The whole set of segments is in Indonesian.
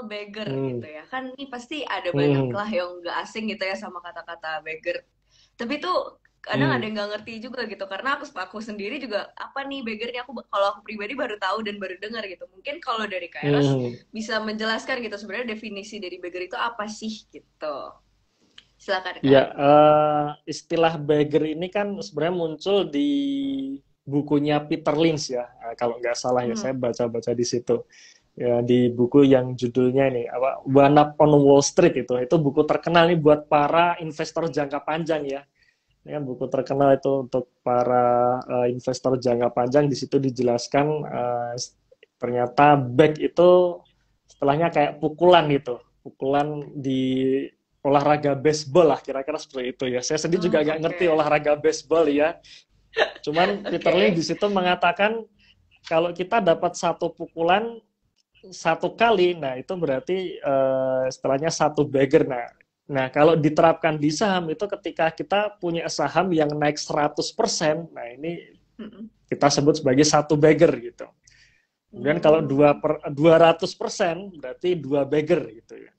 beggar gitu Hmm. ya. Kan ini pasti ada banyak Hmm. lah yang nggak asing gitu ya sama kata-kata beggar. Tapi tuh kadang ada Hmm. yang nggak ngerti juga gitu karena aku sendiri juga apa nih beggarnya kalau aku pribadi baru tahu dan baru dengar gitu. Mungkin kalau dari Kak Eros Hmm. bisa menjelaskan gitu sebenarnya definisi dari beggar itu apa sih gitu. Silakan Ya, Kak. istilah beggar ini kan sebenarnya muncul di bukunya Peter Lynch ya. Kalau nggak salah ya, Hmm. saya baca-baca di situ. Ya, di buku yang judulnya ini apa One Up on Wall Street itu buku terkenal nih buat para investor jangka panjang ya. Ini kan buku terkenal itu untuk para investor jangka panjang. Di situ dijelaskan ternyata back itu setelahnya kayak pukulan gitu, pukulan di olahraga baseball lah kira-kira seperti itu ya. Saya sendiri juga Oh, agak ngerti oke. olahraga baseball ya. Cuman Peter Lynch Oke. di situ mengatakan kalau kita dapat satu pukulan satu kali, nah itu berarti setelahnya satu bagger. Nah, kalau diterapkan di saham itu ketika kita punya saham yang naik 100%, nah ini Mm-mm. kita sebut sebagai satu bagger gitu. Kemudian kalau Hmm. 200% berarti dua bagger gitu ya.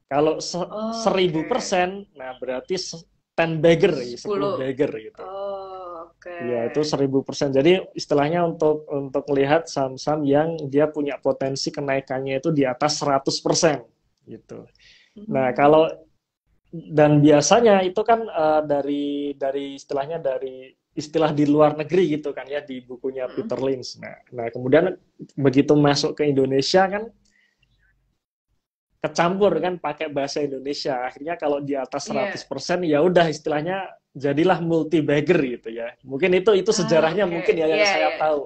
Kalau Oke. 1000%, nah berarti 10 bagger, 10 10. bagger gitu. Oh, oke. Ya, itu 1000%. Jadi istilahnya untuk melihat saham-saham yang dia punya potensi kenaikannya itu di atas 100% gitu. Nah, kalau Hmm. dan biasanya itu kan dari istilahnya dari istilah di luar negeri gitu kan ya di bukunya Mm-mm. Peter Lynch. Nah, kemudian begitu masuk ke Indonesia kan kecampur kan pakai bahasa Indonesia. Akhirnya kalau di atas Iya. 100% ya udah istilahnya jadilah multi bagger gitu ya. Mungkin itu Ah, sejarahnya oke. mungkin ya yang Iya, saya iya. tahu.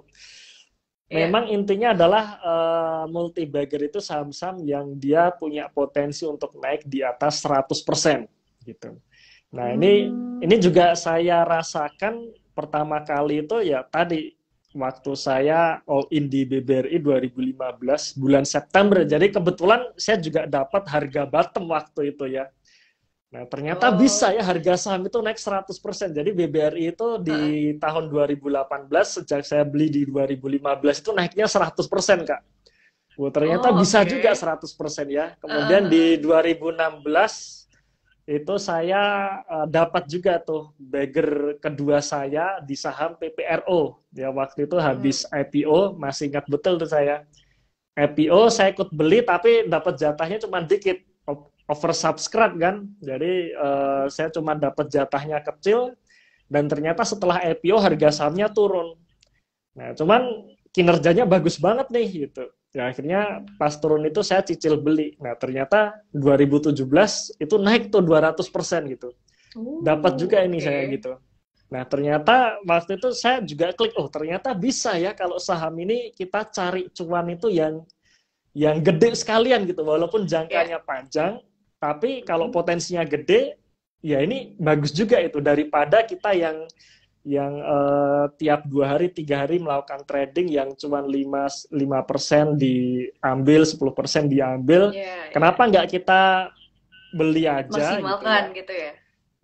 Iya. Memang intinya adalah multi bagger itu saham-saham yang dia punya potensi untuk naik di atas 100% gitu. Nah, ini Hmm. juga saya rasakan pertama kali itu ya tadi waktu saya all in di BBRI 2015 bulan September. Jadi kebetulan saya juga dapat harga bottom waktu itu ya. Nah, ternyata bisa Oh. ya harga saham itu naik 100%. Jadi BBRI itu di Heeh. tahun 2018 sejak saya beli di 2015 itu naiknya 100%, Kak. Wah, ternyata Oh, bisa oke. juga 100% ya. Heeh, Kemudian heeh. di 2016 itu saya dapat juga tuh bagger kedua saya di saham PPRO. Ya waktu itu Mm. habis IPO, masih ingat betul tuh saya. IPO saya ikut beli tapi dapat jatahnya cuma dikit, oversubscribe kan. Jadi Mm. saya cuma dapat jatahnya kecil dan ternyata setelah IPO harga sahamnya turun. Nah, cuman kinerjanya bagus banget nih gitu. Ya, akhirnya pas turun itu saya cicil beli. Nah, ternyata 2017 itu naik tuh 200% gitu. Dapat juga ini Oke. saya gitu. Nah, ternyata waktu itu saya juga klik, oh ternyata bisa ya kalau saham ini kita cari cuan itu yang gede sekalian gitu. Walaupun Ya. jangkanya panjang, tapi kalau Mm. potensinya gede, ya ini bagus juga itu daripada kita yang tiap 2 hari 3 hari melakukan trading yang cuma 5% diambil 10% diambil, Ya, kenapa ya. nggak kita beli aja gitu Maksimalkan ya, gitu ya.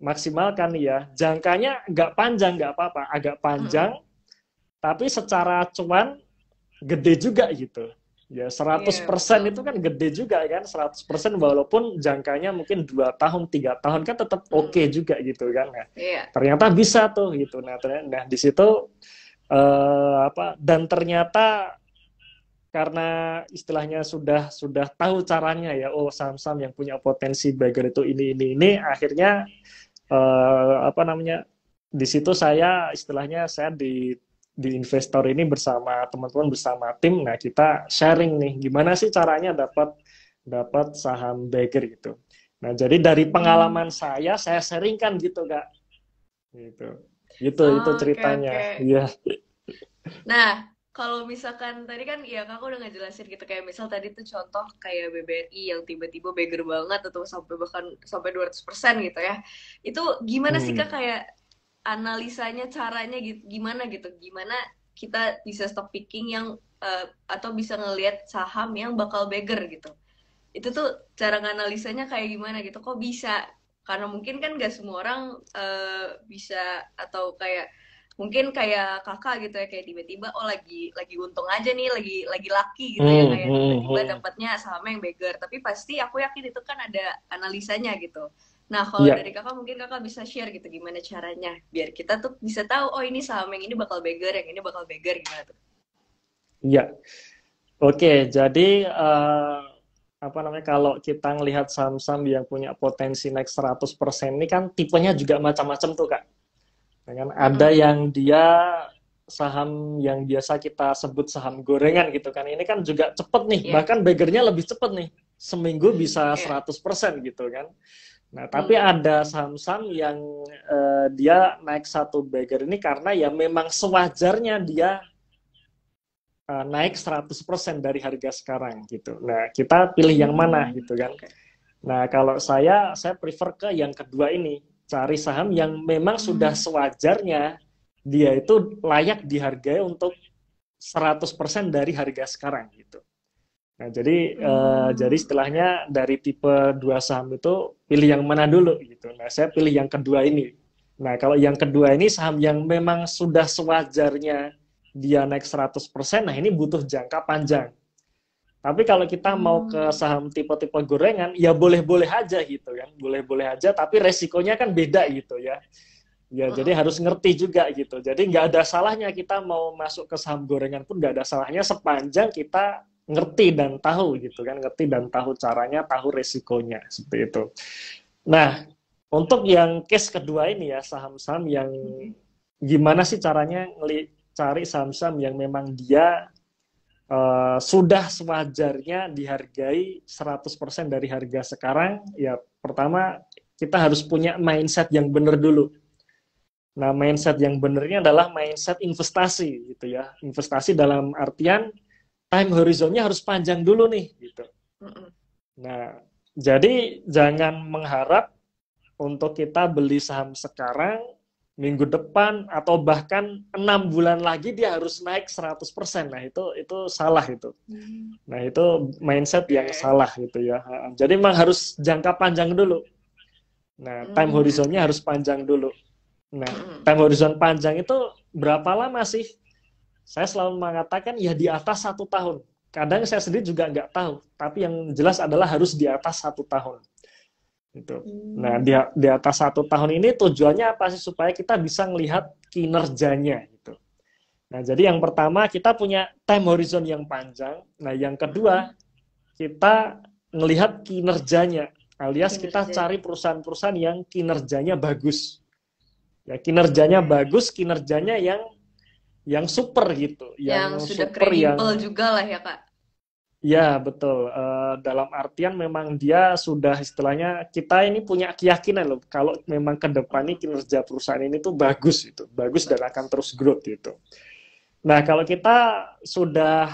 maksimalkan ya, jangkanya nggak panjang nggak apa-apa, agak Mm-mm. panjang tapi secara cuan gede juga gitu ya. seratus Iya, persen betul. itu kan gede juga kan, 100% walaupun jangkanya mungkin 2 tahun 3 tahun kan tetap oke Mm-mm. juga gitu kan. Nah, Iya. ternyata bisa tuh gitu. Nah di situ apa dan ternyata karena istilahnya sudah tahu caranya ya, oh saham-saham yang punya potensi bagger itu ini akhirnya apa namanya, di situ saya istilahnya saya di investor ini bersama teman-teman bersama tim, nah kita sharing nih gimana sih caranya dapat dapat saham bagger gitu. Nah jadi dari pengalaman Hmm. saya sharingkan gitu kak, gitu itu Oke, ceritanya oke. ya. Nah, kalau misalkan tadi kan ya kakak udah ngejelasin gitu kayak misal tadi tuh contoh kayak BBRI yang tiba-tiba beggar banget atau sampai bahkan sampai 200% gitu ya. Itu gimana sih Hmm. Kak kayak analisanya caranya gitu gimana gitu. Gimana kita bisa stock picking yang atau bisa ngelihat saham yang bakal beggar gitu. Itu tuh cara nganalisanya kayak gimana gitu. Kok bisa? Karena mungkin kan gak semua orang bisa atau kayak mungkin kayak kakak gitu ya, kayak tiba-tiba oh lagi untung aja nih, lagi laki gitu ya, kayak tiba-tiba dapatnya sahamnya yang beggar, tapi pasti aku yakin itu kan ada analisanya gitu. Nah kalau Iya, dari kakak mungkin kakak bisa share gitu gimana caranya biar kita tuh bisa tahu oh ini saham yang ini bakal beggar, yang ini bakal beggar, gimana tuh? iya. Oke, jadi apa namanya, kalau kita ngelihat saham-saham yang punya potensi naik 100% ini kan tipenya juga macam-macam tuh, Kak. Ya kan? Ada Mm-mm. yang dia saham yang biasa kita sebut saham gorengan gitu kan. Ini kan juga cepet nih, Iya. bahkan begernya lebih cepet nih. Seminggu bisa Iya. 100% gitu kan. Nah, tapi Hmm. ada saham-saham yang dia naik satu bagger ini karena ya memang sewajarnya dia naik 100% dari harga sekarang gitu. Nah, kita pilih yang mana Hmm. gitu kan. Oke. Nah, kalau saya prefer ke yang kedua ini. Cari saham yang memang sudah Hmm. sewajarnya dia itu layak dihargai untuk 100% dari harga sekarang gitu. Nah, jadi Hmm. istilahnya dari tipe dua saham itu pilih yang mana dulu gitu. Nah, saya pilih yang kedua ini. Nah, kalau yang kedua ini saham yang memang sudah sewajarnya dia naik 100%, nah ini butuh jangka panjang. Tapi kalau kita mau ke Hmm. saham tipe-tipe gorengan, ya boleh-boleh aja gitu kan. Boleh-boleh aja, tapi resikonya kan beda gitu ya. Ya, jadi Mm-mm. harus ngerti juga gitu. Jadi nggak ada salahnya kita mau masuk ke saham gorengan pun nggak ada salahnya sepanjang kita ngerti dan tahu gitu kan. Ngerti dan tahu caranya, tahu resikonya. Seperti itu. Nah, untuk yang case kedua ini ya, saham-saham yang gimana sih caranya cari saham-saham yang memang dia sudah sewajarnya dihargai 100% dari harga sekarang, ya pertama kita harus punya mindset yang benar dulu. Nah, mindset yang benernya adalah mindset investasi gitu ya. Investasi dalam artian time horizonnya harus panjang dulu nih gitu. Mm-mm. Nah, jadi jangan mengharap untuk kita beli saham sekarang, minggu depan atau bahkan 6 bulan lagi dia harus naik 100%. Nah, itu salah itu. Nah, itu mindset yang Oke. salah gitu ya. Jadi memang harus jangka panjang dulu. Nah, time horizonnya Oke. harus panjang dulu. Nah, Mm-mm. time horizon panjang itu berapa lama sih? Saya selalu mengatakan ya di atas 1 tahun. Kadang saya sendiri juga nggak tahu, tapi yang jelas adalah harus di atas 1 tahun. Gitu. Nah, di atas 1 tahun ini tujuannya apa sih? Supaya kita bisa melihat kinerjanya. Gitu. Nah, jadi yang pertama kita punya time horizon yang panjang. Nah, yang kedua Mm-mm. kita melihat kinerjanya, alias kita Kinerjanya. cari perusahaan-perusahaan yang kinerjanya bagus. Ya, kinerjanya Oke. bagus, kinerjanya yang super gitu, Yang yang sudah super kredibel yang juga lah ya, Kak. ya betul. Dalam artian memang dia sudah istilahnya kita ini punya keyakinan loh kalau memang ke depan ini Mm-mm. kinerja perusahaan ini tuh bagus itu, bagus dan akan Bagus. terus growth gitu. Nah kalau kita sudah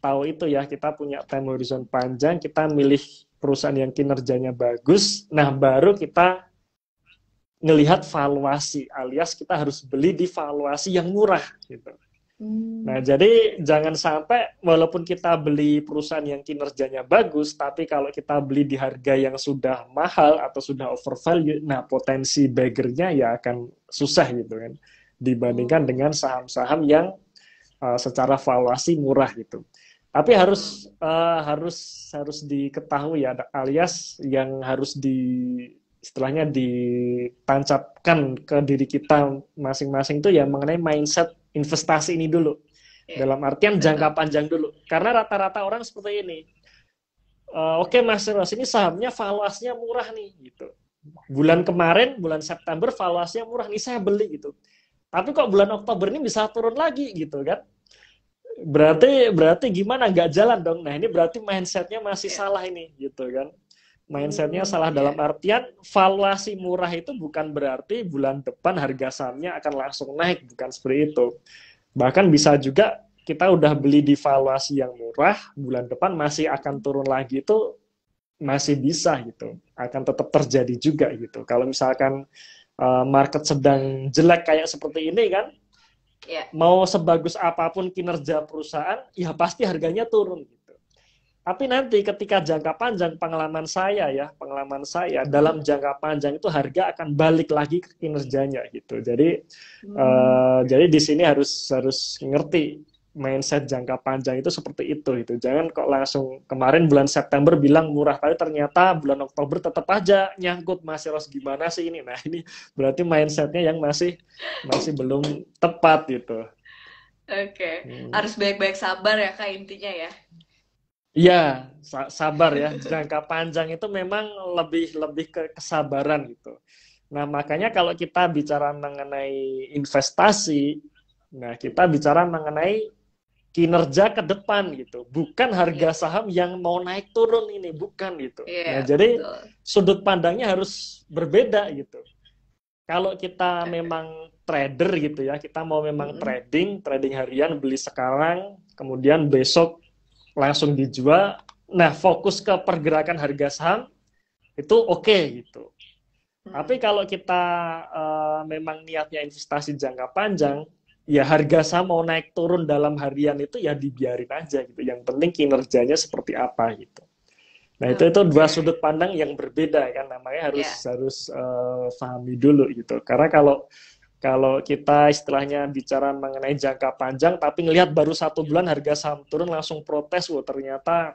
tahu itu ya, kita punya time horizon panjang, kita milih perusahaan yang kinerjanya bagus, nah baru kita ngelihat valuasi, alias kita harus beli di valuasi yang murah gitu. Nah, Hmm. jadi jangan sampai walaupun kita beli perusahaan yang kinerjanya bagus, tapi kalau kita beli di harga yang sudah mahal atau sudah overvalue, nah potensi beggarnya ya akan susah gitu kan, dibandingkan Hmm. dengan saham-saham yang secara valuasi murah gitu. Tapi Hmm. harus diketahui ya, alias yang harus istilahnya ditancapkan ke diri kita masing-masing itu ya mengenai mindset investasi ini dulu. Ya, Dalam artian jangka betul. panjang dulu. Karena rata-rata orang seperti ini. Oke Mas, ini sahamnya valuasinya murah nih gitu. Bulan kemarin, bulan September valuasinya murah nih saya beli gitu. Tapi kok bulan Oktober ini bisa turun lagi gitu kan? Berarti gimana? Nggak jalan dong. Nah ini berarti mindsetnya masih Ya. salah ini gitu kan? Mindsetnya salah dalam Ya. artian valuasi murah itu bukan berarti bulan depan harga sahamnya akan langsung naik, bukan seperti itu. Bahkan bisa juga kita udah beli di valuasi yang murah, bulan depan masih akan turun lagi, itu masih bisa gitu, akan tetap terjadi juga gitu. Kalau misalkan market sedang jelek kayak seperti ini kan, Ya. mau sebagus apapun kinerja perusahaan, ya pasti harganya turun gitu. Tapi nanti ketika jangka panjang, pengalaman saya dalam jangka panjang itu harga akan balik lagi ke kinerjanya gitu. Jadi di sini harus ngerti mindset jangka panjang itu seperti itu gitu. Jangan kok langsung kemarin bulan September bilang murah, tapi ternyata bulan Oktober tetap aja nyangkut, Mas Eros gimana sih ini? Nah ini berarti mindsetnya yang masih belum tepat gitu. Oke, harus baik-baik sabar ya Kak intinya ya. Iya, sabar ya. Jangka panjang itu memang lebih ke kesabaran gitu. Nah, makanya kalau kita bicara mengenai investasi, nah kita bicara mengenai kinerja ke depan gitu. Bukan harga saham yang mau naik turun ini, bukan gitu. Nah, jadi betul. sudut pandangnya harus berbeda gitu. Kalau kita memang trader gitu ya, kita mau memang trading harian, beli sekarang, kemudian besok langsung dijual. Nah, fokus ke pergerakan harga saham itu oke gitu. Tapi kalau kita memang niatnya investasi jangka panjang, ya harga saham mau naik turun dalam harian itu ya dibiarin aja gitu. Yang penting kinerjanya seperti apa gitu. Nah, itu dua sudut pandang yang berbeda kan, namanya harus pahami dulu gitu. Karena kalau kita istilahnya bicara mengenai jangka panjang, tapi ngelihat baru 1 bulan harga saham turun langsung protes, ternyata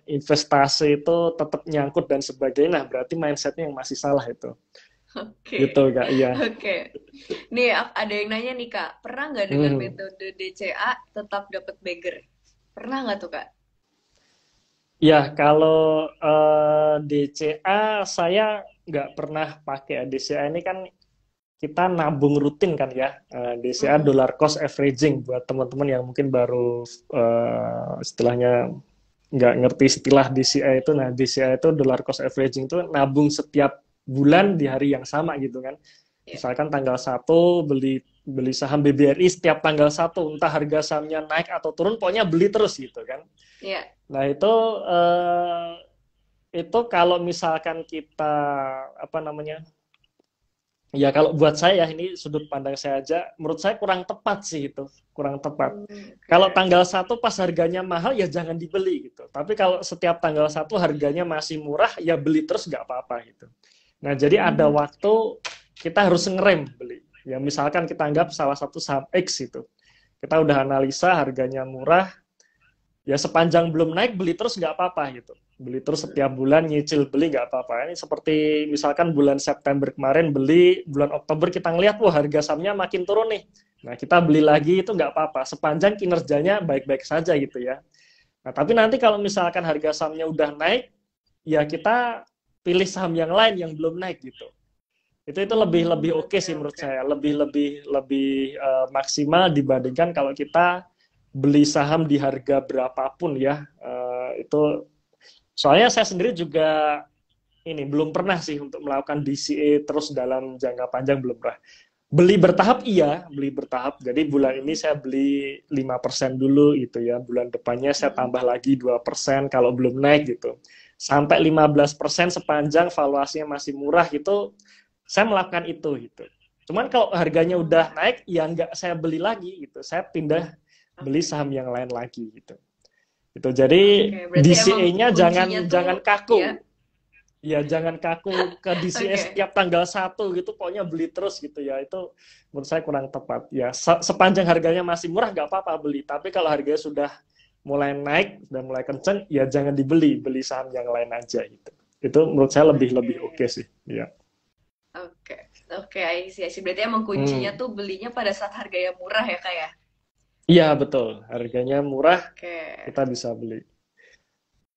investasi itu tetap nyangkut dan sebagainya. Nah, berarti mindsetnya yang masih salah itu. Gitu Kak, iya. Oke. Nih ada yang nanya nih Kak, pernah nggak dengan metode DCA tetap dapat bagger? Pernah nggak tuh Kak? Ya, kalau DCA saya nggak pernah pakai. DCA ini kan kita nabung rutin kan ya. DCA dollar cost averaging buat teman-teman yang mungkin baru istilahnya nggak ngerti istilah DCA itu. Nah, DCA itu dollar cost averaging itu nabung setiap bulan di hari yang sama gitu kan. Misalkan tanggal 1 beli saham BBRI setiap tanggal 1, entah harga sahamnya naik atau turun, pokoknya beli terus gitu kan. Nah, itu kalau misalkan kita ya kalau buat saya ini sudut pandang saya aja, menurut saya kurang tepat sih itu, kurang tepat. Kalau tanggal 1 pas harganya mahal ya jangan dibeli gitu. Tapi kalau setiap tanggal 1 harganya masih murah ya beli terus nggak apa-apa gitu. Nah, jadi ada waktu kita harus ngerem beli. Ya misalkan kita anggap salah satu saham X itu. Kita udah analisa harganya murah, ya sepanjang belum naik beli terus nggak apa-apa gitu. Beli terus setiap bulan nyicil beli nggak apa-apa. Ini seperti misalkan bulan September kemarin beli, bulan Oktober kita ngelihat wah harga sahamnya makin turun nih. Nah kita beli lagi itu nggak apa-apa sepanjang kinerjanya baik-baik saja gitu ya. Nah tapi nanti kalau misalkan harga sahamnya udah naik, ya kita pilih saham yang lain yang belum naik gitu. Itu lebih oke sih menurut saya, lebih maksimal dibandingkan kalau kita beli saham di harga berapapun ya. Itu soalnya saya sendiri juga ini belum pernah sih untuk melakukan DCA terus dalam jangka panjang, belum pernah. Beli bertahap iya, beli bertahap. Jadi bulan ini saya beli 5% dulu gitu ya. Bulan depannya saya tambah lagi 2% kalau belum naik gitu. Sampai 15% sepanjang valuasinya masih murah gitu, saya melakukan itu gitu. Cuman kalau harganya udah naik ya nggak saya beli lagi gitu. Saya pindah beli saham yang lain lagi gitu. Itu jadi DCA-nya jangan kaku. Ya jangan kaku ke DCA setiap tanggal 1 gitu, pokoknya beli terus gitu ya. Itu menurut saya kurang tepat. Ya sepanjang harganya masih murah nggak apa-apa beli, tapi kalau harganya sudah mulai naik dan mulai kenceng ya jangan dibeli, beli saham yang lain aja gitu. Itu menurut saya lebih oke sih, ya. Oke, I see. Berarti emang kuncinya tuh belinya pada saat harganya murah ya Kak ya? Iya betul, harganya murah kita bisa beli.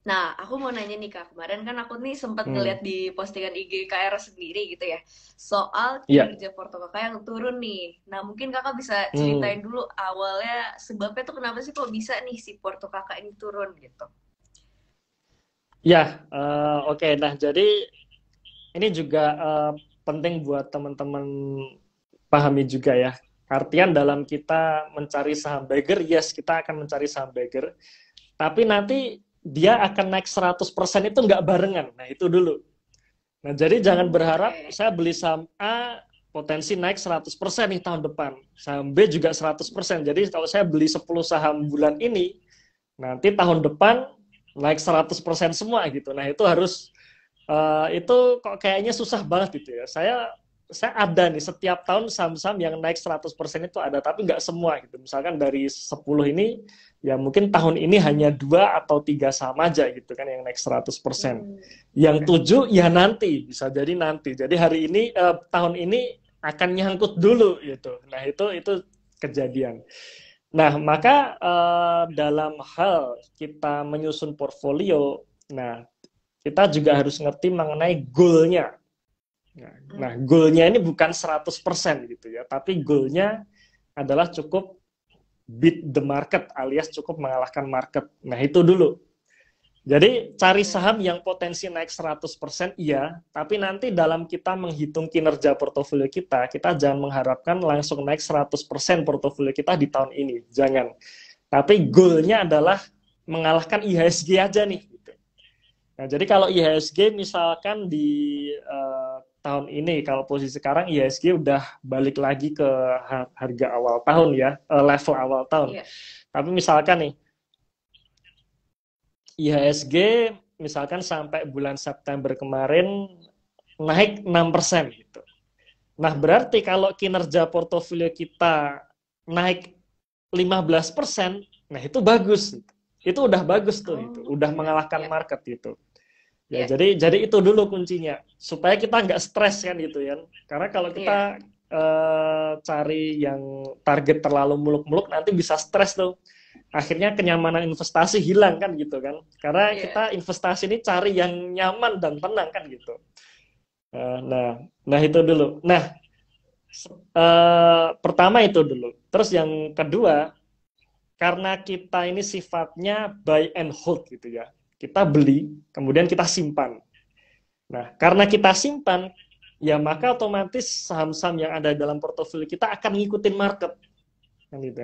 Nah, aku mau nanya nih Kak, kemarin kan aku nih sempat ngeliat di postingan IG KR sendiri gitu ya, soal kinerja Porto Kakak yang turun nih. Nah, mungkin Kakak bisa ceritain dulu awalnya sebabnya tuh kenapa sih kok bisa nih si Porto Kakak ini turun gitu. Ya, oke. Nah, jadi ini juga penting buat teman-teman pahami juga ya. Artian dalam kita mencari saham bagger, yes kita akan mencari saham bagger, tapi nanti dia akan naik 100% itu nggak barengan. Nah, itu dulu. Nah, jadi jangan berharap saya beli saham A potensi naik 100% nih tahun depan. Saham B juga 100%. Jadi kalau saya beli 10 saham bulan ini, Nanti tahun depan naik 100% semua gitu. Nah, itu harus itu kok kayaknya susah banget gitu ya. Saya ada nih setiap tahun saham-saham yang naik 100% itu ada, tapi nggak semua gitu. Misalkan dari 10 ini ya mungkin tahun ini hanya 2 atau 3 saham aja gitu kan yang naik 100%. Yang 7 ya nanti, bisa jadi nanti. Jadi hari ini tahun ini akan nyangkut dulu gitu. Nah, itu kejadian. Nah, maka dalam hal kita menyusun portfolio, nah kita juga harus ngerti mengenai goal-nya. Nah, goal-nya ini bukan 100% gitu ya, tapi goal-nya adalah cukup beat the market alias cukup mengalahkan market. Nah, itu dulu. Jadi cari saham yang potensi naik 100% iya, tapi nanti dalam kita menghitung kinerja portofolio kita jangan mengharapkan langsung naik 100% portofolio kita di tahun ini. Jangan. Tapi goal-nya adalah mengalahkan IHSG aja nih. Nah, jadi kalau IHSG misalkan di tahun ini, kalau posisi sekarang IHSG udah balik lagi ke harga awal tahun ya, level awal tahun. Yeah. Tapi misalkan nih, IHSG misalkan sampai bulan September kemarin naik 6% gitu. Nah, berarti kalau kinerja portofolio kita naik 15%, nah itu bagus. Itu udah bagus tuh, itu udah mengalahkan market gitu. Ya, jadi itu dulu kuncinya supaya kita nggak stres kan gitu ya. Karena kalau kita cari yang target terlalu muluk-muluk nanti bisa stres tuh. Akhirnya kenyamanan investasi hilang kan gitu kan. Karena kita investasi ini cari yang nyaman dan tenang kan gitu. Nah itu dulu. Nah, pertama itu dulu. Terus yang kedua, karena kita ini sifatnya buy and hold gitu ya. Kita beli, kemudian kita simpan. Nah, karena kita simpan, ya maka otomatis saham-saham yang ada dalam portofolio kita akan ngikutin market. Gitu.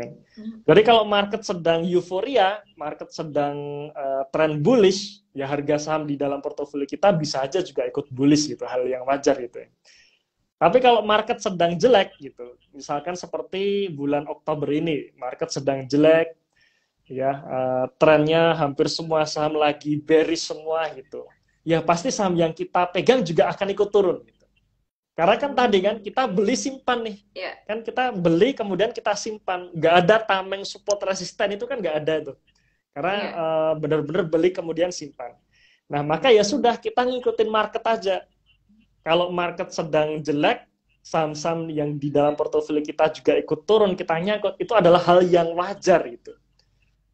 Jadi kalau market sedang euforia, market sedang trend bullish, ya harga saham di dalam portofolio kita bisa aja juga ikut bullish gitu, hal yang wajar gitu ya. Tapi kalau market sedang jelek gitu, misalkan seperti bulan Oktober ini, market sedang jelek, ya trennya hampir semua saham lagi bearish semua gitu, ya pasti saham yang kita pegang juga akan ikut turun gitu. Karena kan tadi kan kita beli simpan nih, kan kita beli kemudian kita simpan, nggak ada tameng support resisten, itu kan nggak ada tuh, karena benar-benar beli kemudian simpan. Nah, maka ya sudah, kita ngikutin market aja. Kalau market sedang jelek, saham-saham yang di dalam portofolio kita juga ikut turun, kita nyangkut, itu adalah hal yang wajar gitu.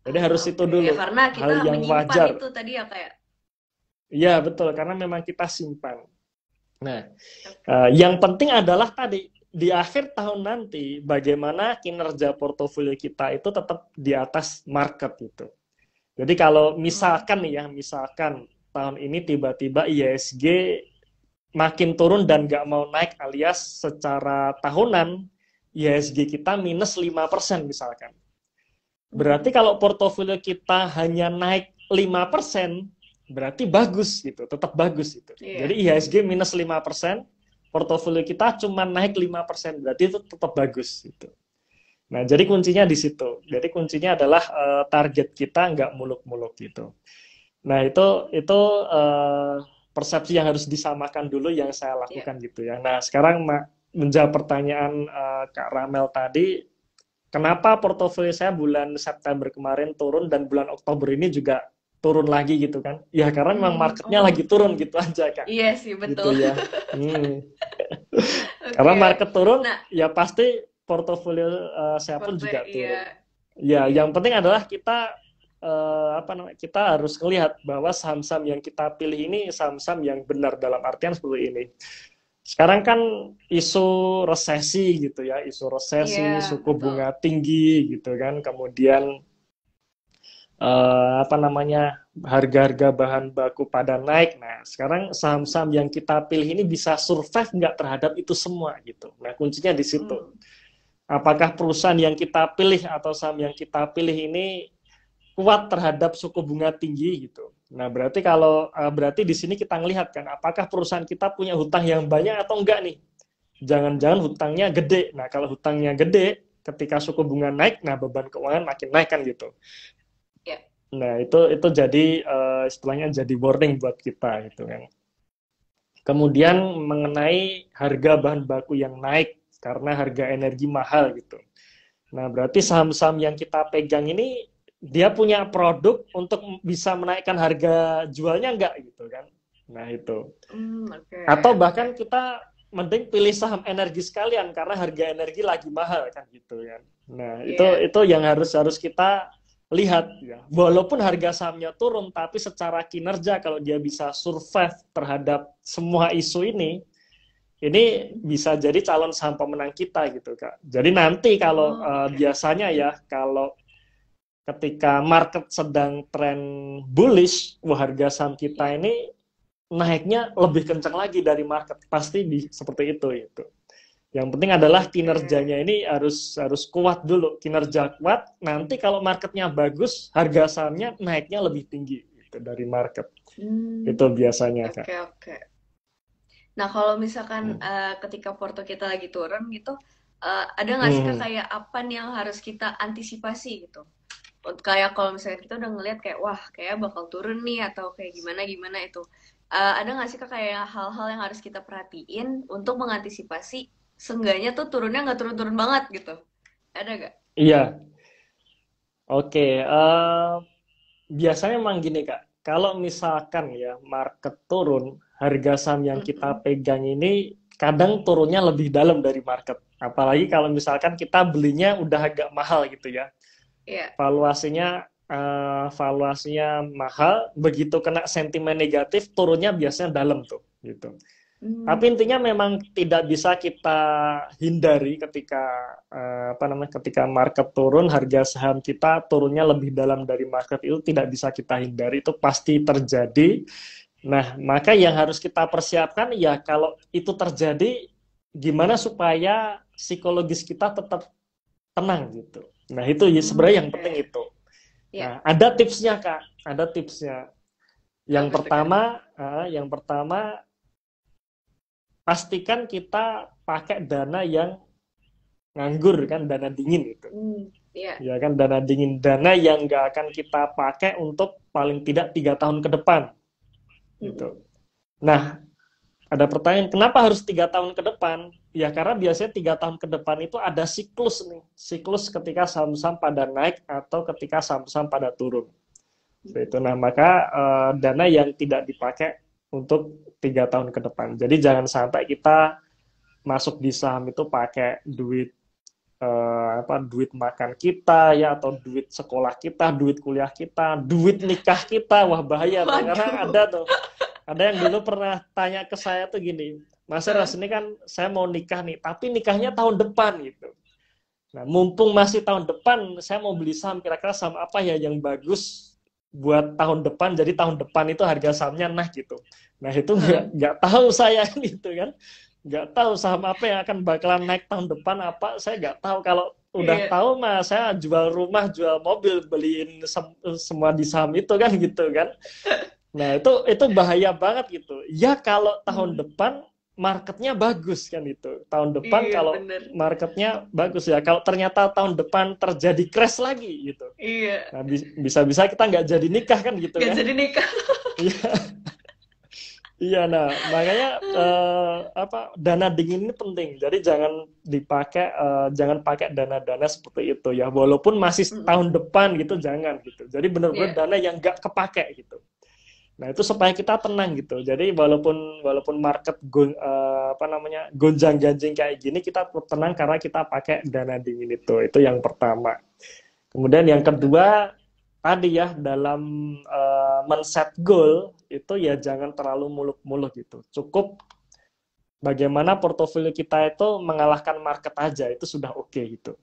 Jadi harus itu dulu, ya, karena kita hal yang wajar. Itu tadi ya kayak. Iya betul, karena memang kita simpan. Nah, yang penting adalah tadi di akhir tahun nanti bagaimana kinerja portofolio kita itu tetap di atas market itu. Jadi kalau misalkan nih ya, misalkan tahun ini tiba-tiba IHSG makin turun dan nggak mau naik, alias secara tahunan IHSG kita minus 5% misalkan. Berarti kalau portofolio kita hanya naik 5%, berarti bagus gitu, tetap bagus gitu. Jadi IHSG minus 5%, portofolio kita cuma naik 5%, berarti itu tetap bagus gitu. Nah, jadi kuncinya di situ. Jadi kuncinya adalah target kita nggak muluk-muluk gitu. Nah, itu persepsi yang harus disamakan dulu yang saya lakukan gitu ya. Nah, sekarang menjawab pertanyaan Kak Ramel tadi, kenapa portofolio saya bulan September kemarin turun dan bulan Oktober ini juga turun lagi gitu kan? Ya karena memang marketnya lagi turun gitu aja Kak. Iya sih, betul. Gitu ya. Karena market turun, ya pasti portofolio saya pun juga turun. Ya, yang penting adalah kita kita harus melihat bahwa saham-saham yang kita pilih ini saham-saham yang benar, dalam artian seperti ini. Sekarang kan isu resesi gitu ya, isu resesi, suku bunga tinggi gitu kan, kemudian harga-harga bahan baku pada naik. Nah, sekarang saham-saham yang kita pilih ini bisa survive nggak terhadap itu semua gitu. Nah, kuncinya di situ. Apakah perusahaan yang kita pilih atau saham yang kita pilih ini kuat terhadap suku bunga tinggi gitu. Nah, berarti di sini kita ngelihat kan, apakah perusahaan kita punya hutang yang banyak atau enggak nih? Jangan-jangan hutangnya gede. Nah, kalau hutangnya gede, ketika suku bunga naik, nah beban keuangan makin naik kan gitu. Nah, itu jadi istilahnya jadi warning buat kita gitu kan. Kemudian mengenai harga bahan baku yang naik karena harga energi mahal gitu. Nah, berarti saham-saham yang kita pegang ini dia punya produk untuk bisa menaikkan harga jualnya enggak gitu kan. Nah, itu. Oke, Atau oke. bahkan kita mending pilih saham energi sekalian karena harga energi lagi mahal kan gitu kan. Nah, Iya. itu yang harus harus kita lihat ya. Walaupun harga sahamnya turun tapi secara kinerja kalau dia bisa survive terhadap semua isu ini bisa jadi calon saham pemenang kita gitu Kak. Jadi nanti kalau Oh, oke. biasanya ya kalau ketika market sedang tren bullish, wah harga saham kita Iya. ini naiknya lebih kencang lagi dari market, pasti seperti itu itu. Yang penting adalah Oke. kinerjanya ini harus harus kuat dulu, kinerja kuat. Nanti kalau marketnya bagus, harga sahamnya naiknya lebih tinggi gitu, dari market. Hmm, Itu biasanya Kak. oke, oke. Nah, kalau misalkan Hmm. ketika porto kita lagi turun gitu, ada nggak sih Kak Hmm. kayak apa nih yang harus kita antisipasi gitu? Kayak kalau misalnya kita udah ngelihat kayak wah kayak bakal turun nih atau kayak gimana gimana itu. Ada nggak sih Kak kayak hal-hal yang harus kita perhatiin untuk mengantisipasi seenggaknya tuh turunnya nggak turun-turun banget gitu? Ada nggak? Iya, oke. Biasanya memang gini Kak, kalau misalkan ya market turun, harga saham yang kita Mm-mm. pegang ini kadang turunnya lebih dalam dari market. Apalagi kalau misalkan kita belinya udah agak mahal gitu ya. Iya. Valuasinya mahal, begitu kena sentimen negatif, turunnya biasanya dalam tuh gitu. Tapi Hmm, intinya memang tidak bisa kita hindari ketika apa namanya ketika market turun, harga saham kita turunnya lebih dalam dari market, itu tidak bisa kita hindari, itu pasti terjadi. Nah, maka yang harus kita persiapkan ya kalau itu terjadi, gimana supaya psikologis kita tetap tenang gitu. Nah, itu sebenarnya yang oke. penting itu. Iya. Nah, ada tipsnya Kak, ada tipsnya. Yang Apa tuh Kak? pertama, pastikan kita pakai dana yang nganggur kan, dana dingin itu. Iya. Ya kan, dana dingin, dana yang nggak akan kita pakai untuk paling tidak 3 tahun ke depan Mm-mm. gitu. Nah, ada pertanyaan, kenapa harus 3 tahun ke depan? Ya karena biasanya 3 tahun ke depan itu ada siklus nih, siklus ketika saham-saham pada naik atau ketika saham-saham pada turun. Itu. Nah, maka dana yang tidak dipakai untuk 3 tahun ke depan. Jadi jangan sampai kita masuk di saham itu pakai duit makan kita ya, atau duit sekolah kita, duit kuliah kita, duit nikah kita. Wah bahaya tuh, karena Waduh. ada yang dulu pernah tanya ke saya tuh gini, Mas Eros, ini kan saya mau nikah nih, tapi nikahnya tahun depan gitu. Nah, mumpung masih tahun depan, saya mau beli saham, kira-kira saham apa ya yang bagus buat tahun depan, jadi tahun depan itu harga sahamnya nah gitu. Nah, itu nggak tahu saya gitu kan. Nggak tahu saham apa yang akan bakalan naik tahun depan apa, saya nggak tahu. Kalau udah Iya. tahu mah saya jual rumah, jual mobil, beliin semua di saham itu kan gitu kan. Nah, itu bahaya banget gitu. Ya kalau tahun Hmm. depan marketnya bagus kan itu. Tahun depan Iya kalau bener. marketnya bagus ya. Kalau ternyata tahun depan terjadi crash lagi gitu. Iya. Nah, bisa-bisa kita nggak jadi nikah kan gitu Gak kan. jadi nikah. Iya, iya. Nah, makanya dana dingin ini penting. Jadi jangan pakai dana-dana seperti itu ya. Walaupun masih Mm-mm. tahun depan gitu, jangan gitu. Jadi benar-benar Iya. dana yang nggak kepake gitu. Nah, itu supaya kita tenang gitu. Jadi walaupun walaupun market gonjang-ganjing kayak gini, kita tetap tenang karena kita pakai dana dingin itu. Itu yang pertama. Kemudian yang Oke. kedua, tadi ya dalam men-set goal itu ya jangan terlalu muluk-muluk gitu. Cukup bagaimana portofolio kita itu mengalahkan market aja, itu sudah oke gitu.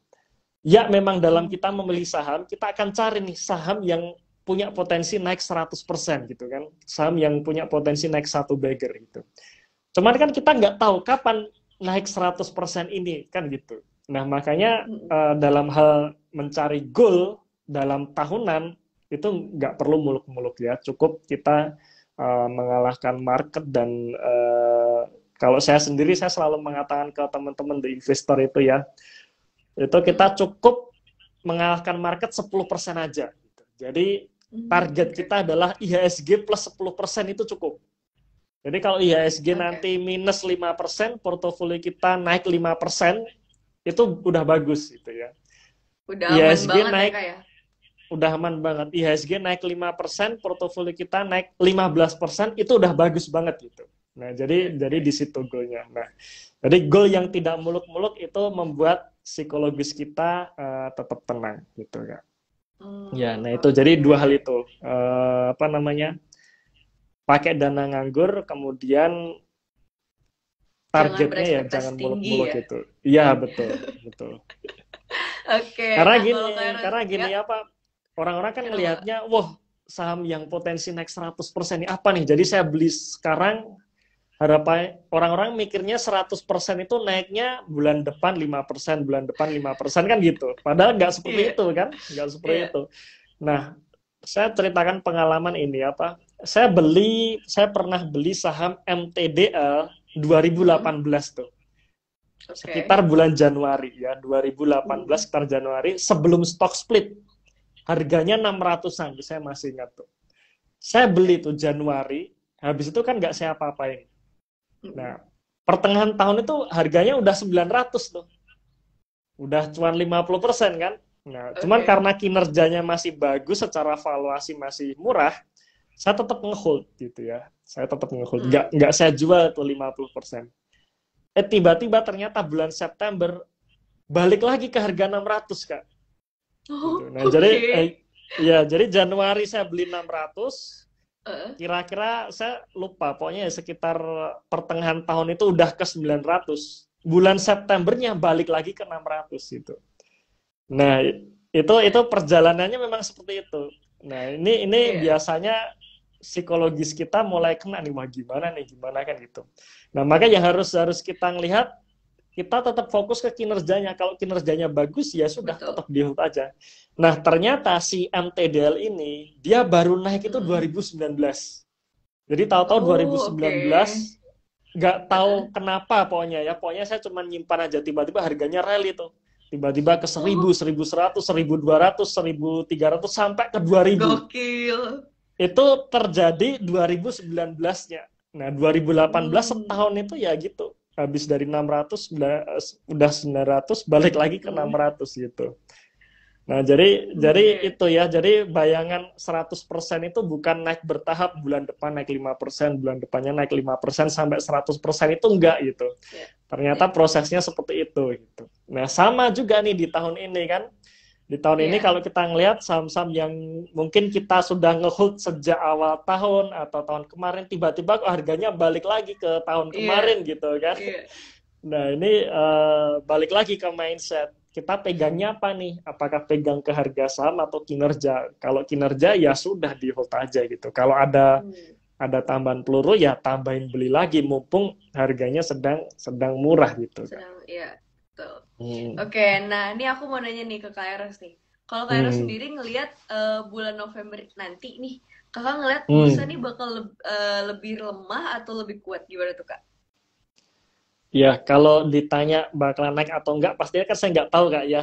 Ya memang dalam kita memilih Oke. saham, kita akan cari nih saham yang punya potensi naik 100% gitu kan. Saham yang punya potensi naik satu bagger gitu. Cuman kan kita nggak tahu kapan naik 100% ini kan gitu. Nah makanya Mm-mm. dalam hal mencari goal dalam tahunan itu nggak perlu muluk-muluk ya. Cukup kita mengalahkan market dan kalau saya sendiri saya selalu mengatakan ke teman-teman di investor itu ya, itu kita Mm-mm. cukup mengalahkan market 10% aja gitu. Jadi target Oke. kita adalah IHSG plus 10% itu cukup. Jadi kalau IHSG Oke. nanti minus 5%, portofolio kita naik 5%, itu udah bagus gitu ya. Udah aman IHSG banget ya naik, Kak ya? udah aman banget. IHSG naik 5%, portofolio kita naik 15%, itu udah bagus banget gitu. Nah, jadi Oke. di situ goalnya. Nah, jadi goal yang tidak muluk-muluk itu membuat psikologis kita tetap tenang gitu ya. Ya, nah itu jadi Oke. dua hal itu. Apa namanya? Pakai dana nganggur, kemudian Jangan targetnya ya berekspektasi jangan tinggi muluk-muluk ya. gitu. Iya, betul, betul. Oke, Karena nah gini, kalau Kak Eros, karena ya, gini apa? Orang-orang kan kenapa Kak? ngelihatnya, wah, saham yang potensi naik 100% ini apa nih? Jadi saya beli sekarang, harapan orang-orang mikirnya 100% itu naiknya bulan depan 5%, bulan depan 5% kan gitu. Padahal nggak seperti Iya, itu kan? Nggak seperti iya. itu. Nah, saya ceritakan pengalaman ini apa? Saya pernah beli saham MTDL Mm-mm. 2018 tuh. Oke. Sekitar bulan Januari ya, 2018 sekitar Januari sebelum stock split. Harganya 600-an, saya masih ingat tuh. Saya beli Oke. tuh Januari, habis itu kan nggak saya apa-apain. Mm-mm. Nah, pertengahan tahun itu harganya udah 900 tuh. Udah cuma 50% kan. Nah, cuman Oke. karena kinerjanya masih bagus, secara valuasi masih murah, saya tetap ngehold gitu ya. Saya tetap ngehold. Mm. Nggak saya jual tuh 50%. Tiba-tiba ternyata bulan September balik lagi ke harga 600, Kak. Gitu. Oh, Nah, jadi oke. ya, jadi Januari saya beli 600, Eh, kira-kira saya lupa, pokoknya ya sekitar pertengahan tahun itu udah ke 900. Bulan Septembernya balik lagi ke 600 gitu. Nah, itu perjalanannya memang seperti itu. Nah, ini iya, biasanya psikologis kita mulai kena nih, wah gimana kan gitu. Nah, maka yang harus harus kita ngelihat, kita tetap fokus ke kinerjanya. Kalau kinerjanya bagus ya sudah betul. tetap di hold aja. Nah, ternyata si MTDL ini dia baru naik itu Mm-mm. 2019. Jadi tahu-tahu Oh, oke. 2019 nggak Heeh. tahu kenapa pokoknya ya. Pokoknya saya cuma nyimpan aja, tiba-tiba harganya rally tuh. Tiba-tiba ke Oh, 1000, 1100, 1200, 1300 sampai ke 2000. gokil. Itu terjadi 2019-nya. Nah, 2018 Hmm. setahun itu ya gitu. Habis dari 600 udah 900 balik lagi ke Mm. 600 gitu. Nah, jadi Oke. itu ya. Jadi bayangan 100% itu bukan naik bertahap, bulan depan naik 5%, bulan depannya naik 5% sampai 100% itu enggak gitu. Ya, Ternyata ya, prosesnya seperti itu gitu. Nah, sama juga nih di tahun ini kan. Di tahun ini ya, kalau kita ngelihat saham-saham yang mungkin kita sudah ngehold sejak awal tahun atau tahun kemarin, tiba-tiba kok harganya balik lagi ke tahun iya, kemarin gitu kan. iya. Nah, ini balik lagi ke mindset. Kita pegangnya apa nih? Apakah pegang ke harga saham atau kinerja? Kalau kinerja ya sudah di hold aja gitu. Kalau Hmm. ada tambahan peluru ya tambahin beli lagi mumpung harganya sedang sedang murah gitu, Kak. Sedang, ya, betul. Hmm. Oke, nah ini aku mau nanya nih ke Kak Eros nih. Kalau Kak Eros Hmm. sendiri ngelihat bulan November nanti nih, Kakak ngelihat bursa Hmm. nih bakal lebih lemah atau lebih kuat gimana tuh Kak? Ya, kalau ditanya bakalan naik atau enggak, pastinya kan saya nggak tahu, Kak, ya.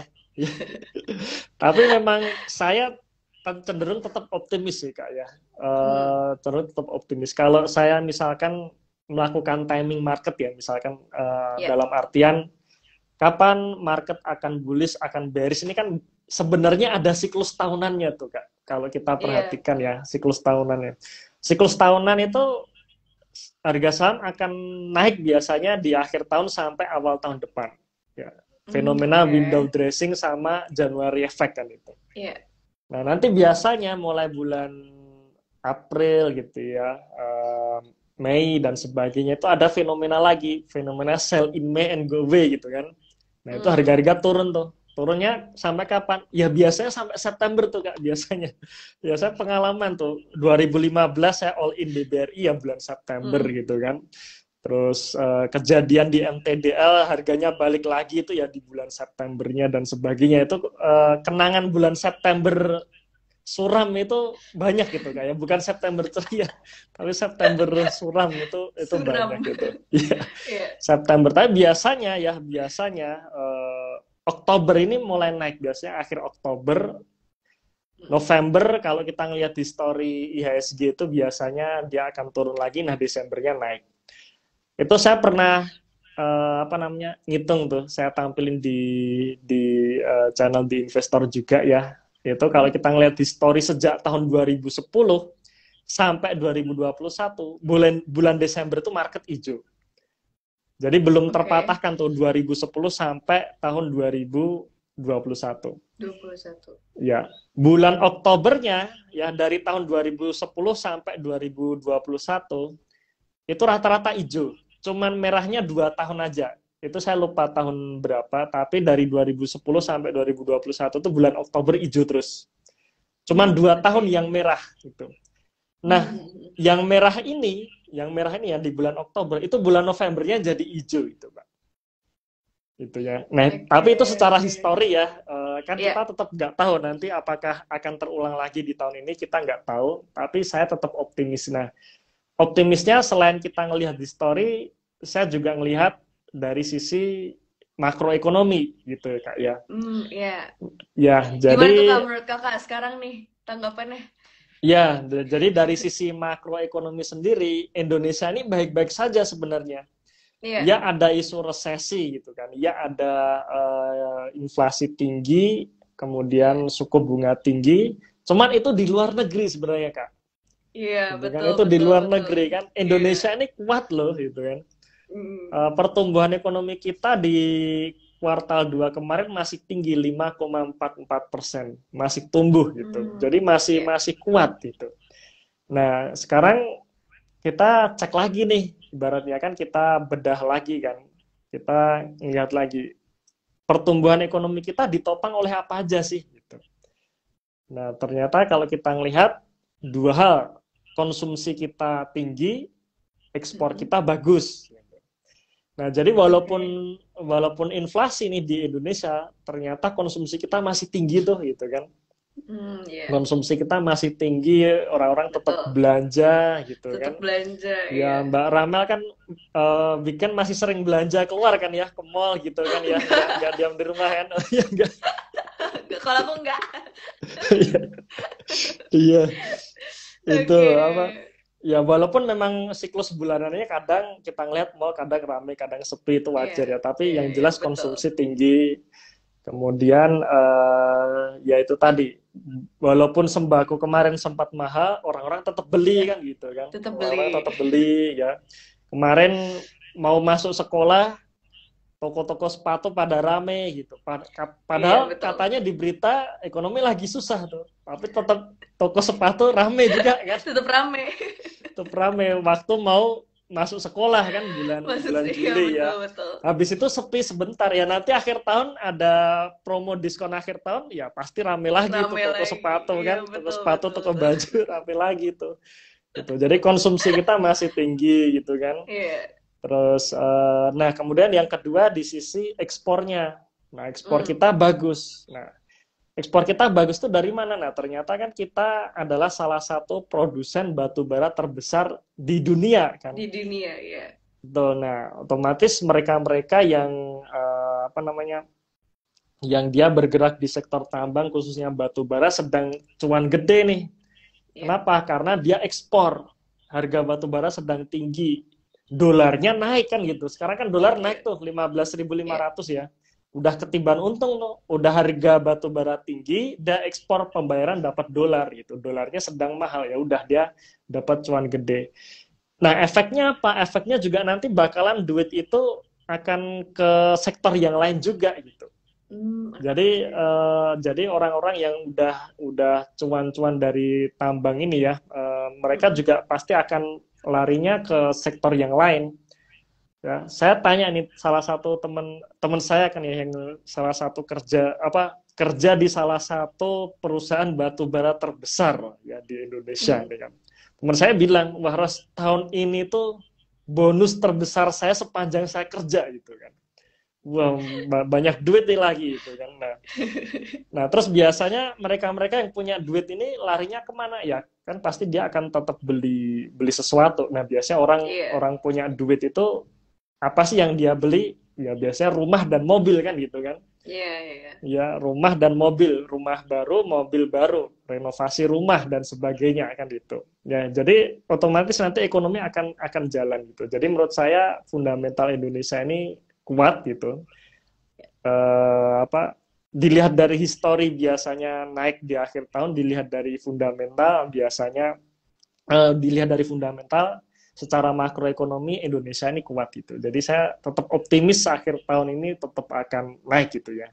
Tapi memang saya cenderung tetap optimis sih, Kak, ya. Hmm, Cenderung tetap optimis. Kalau saya misalkan melakukan timing market ya, misalkan ya. dalam artian kapan market akan bullish, akan bearish, ini kan sebenarnya ada siklus tahunannya tuh, Kak. Kalau kita Iya. perhatikan ya, siklus tahunannya. Siklus tahunan itu harga saham akan naik biasanya di akhir tahun sampai awal tahun depan. Ya, Hmm, fenomena window oke. dressing sama January effect kan itu. Iya. Nah, nanti biasanya mulai bulan April gitu ya, Mei dan sebagainya itu ada fenomena lagi, fenomena sell in May and go away gitu kan. Nah, itu Hmm, harga-harga turun tuh. Turunnya sampai kapan? Ya biasanya sampai September tuh, Kak, biasanya. Biasanya pengalaman tuh 2015 saya all in BBRI ya bulan September hmm. gitu kan. Terus kejadian di MTDL harganya balik lagi itu ya di bulan Septembernya dan sebagainya. Itu kenangan bulan September suram itu banyak gitu, kayak bukan September ceria tapi September suram itu banyak Suram. gitu. Iya, Iya. September. Tapi biasanya Oktober ini mulai naik, biasanya akhir Oktober November kalau kita ngelihat di story IHSG itu biasanya dia akan turun lagi, nah Desembernya naik. Itu saya pernah apa namanya ngitung tuh, saya tampilin di channel di investor juga ya. Itu kalau kita ngelihat di story sejak tahun 2010 sampai 2021, bulan bulan Desember itu market hijau. Jadi belum Oke. terpatahkan tuh 2010 sampai tahun 2021. 21. Ya, bulan Oktobernya ya dari tahun 2010 sampai 2021 itu rata-rata hijau. Cuman merahnya 2 tahun aja. Itu saya lupa tahun berapa, tapi dari 2010 sampai 2021 itu bulan Oktober hijau terus. Cuman 2 tahun Oke. yang merah gitu. Nah, Hmm. yang merah ini ya di bulan Oktober itu bulan Novembernya jadi hijau itu, Pak. Itu ya. Nah, Oke, tapi itu secara oke. histori ya, kan Ya. kita tetap nggak tahu nanti apakah akan terulang lagi di tahun ini, kita nggak tahu. Tapi saya tetap optimis. Nah, optimisnya selain kita ngelihat di story, saya juga ngelihat dari sisi makroekonomi gitu Kak ya. Ya. Ya, Gimana tuh Kak jadi menurut Kakak sekarang nih tanggapannya? jadi dari sisi makroekonomi sendiri Indonesia ini baik-baik saja sebenarnya. Iya. Ya ada isu resesi gitu kan, ya ada inflasi tinggi, Iya. kemudian suku bunga tinggi. Cuman itu di luar negeri sebenarnya Kak. Iya, Gitu kan, betul, itu di betul, luar betul. negeri kan. Iya. Indonesia ini kuat loh gitu kan. Mm. Pertumbuhan ekonomi kita di kuartal 2 kemarin masih tinggi 5,44%, masih tumbuh gitu. Jadi masih Iya. masih kuat gitu. Nah, sekarang kita cek lagi nih, ibaratnya kan kita bedah lagi kan. Kita lihat lagi pertumbuhan ekonomi kita ditopang oleh apa aja sih gitu. Nah, ternyata kalau kita ngelihat dua hal, konsumsi kita tinggi, ekspor Mm-mm. kita bagus. Nah, jadi walaupun Oke. walaupun inflasi nih di Indonesia, ternyata konsumsi kita masih tinggi tuh gitu kan. Iya, Konsumsi kita masih tinggi, orang-orang tetap betul. belanja gitu Tetap kan. belanja, Ya, ya. Mbak Ramel kan weekend masih sering belanja keluar kan ya, ke mall gitu kan ya, nggak diam di rumah kan. Ya enggak. Kalau aku enggak. Iya, iya, itu Oke. apa? Ya walaupun memang siklus bulanannya kadang kita ngeliat mall kadang ramai, kadang sepi itu Iya, wajar ya. Tapi iya, yang iya, jelas betul. konsumsi tinggi. Kemudian ya itu tadi, walaupun sembako kemarin sempat mahal, orang-orang tetap beli Iya, kan gitu kan. tetap Orang-orang beli. tetap beli ya. Kemarin mau masuk sekolah, toko-toko sepatu pada rame gitu. Iya, Padahal betul. katanya di berita ekonomi lagi susah tuh. Tapi tetap toko sepatu rame juga kan. Tetap rame. Tetap rame waktu mau masuk sekolah kan bulan Masuk bulan sih, iya, Juli betul, ya. betul. Habis itu sepi sebentar ya. Nanti akhir tahun ada promo diskon akhir tahun ya pasti rame lagi tuh Rame toko lagi. sepatu Iya, kan. Toko betul, sepatu, betul, toko betul. baju rame lagi tuh. Gitu. Jadi konsumsi kita masih tinggi gitu kan. Iya. Terus, nah kemudian yang kedua di sisi ekspornya. Nah ekspor Hmm, kita bagus. Nah ekspor kita bagus tuh dari mana? Nah ternyata kan kita adalah salah satu produsen batu bara terbesar di dunia kan. di dunia, ya. Betul. Nah otomatis mereka-mereka yang apa namanya, yang dia bergerak di sektor tambang khususnya batu bara sedang cuan gede nih. Iya. Kenapa? Karena dia ekspor. Harga batu bara sedang tinggi. Dolarnya naik kan gitu. Sekarang kan dolar naik Iya. tuh 15.500 Iya. ya. Udah ketiban untung tuh. Udah harga batu bara tinggi, dia ekspor pembayaran dapat dolar gitu. Dolarnya sedang mahal ya udah dia dapat cuan gede. Nah, efeknya apa? Efeknya juga nanti bakalan duit itu akan ke sektor yang lain juga gitu. Jadi Oke. jadi orang-orang yang udah cuan-cuan dari tambang ini ya, mereka Mm-mm. juga pasti akan larinya ke sektor yang lain. Ya, saya tanya nih salah satu teman saya kan ya yang salah satu kerja di salah satu perusahaan batu bara terbesar ya di Indonesia Mm. ini kan. Teman saya bilang, wah Ros, tahun ini tuh bonus terbesar saya sepanjang saya kerja gitu kan. Wah, banyak duit nih lagi gitu kan. Nah, terus biasanya mereka-mereka yang punya duit ini larinya kemana ya? Kan pasti dia akan tetap beli beli sesuatu. Nah, biasanya orang Iya. orang punya duit itu apa sih yang dia beli? Ya biasanya rumah dan mobil kan gitu kan. Iya, iya. Ya, rumah dan mobil, rumah baru, mobil baru, renovasi rumah dan sebagainya kan itu. Ya, jadi otomatis nanti ekonomi akan jalan gitu. Jadi menurut saya fundamental Indonesia ini kuat gitu. Apa dilihat dari histori biasanya naik di akhir tahun, dilihat dari fundamental biasanya dilihat dari fundamental secara makroekonomi Indonesia ini kuat gitu. Jadi saya tetap optimis akhir tahun ini tetap akan naik gitu ya.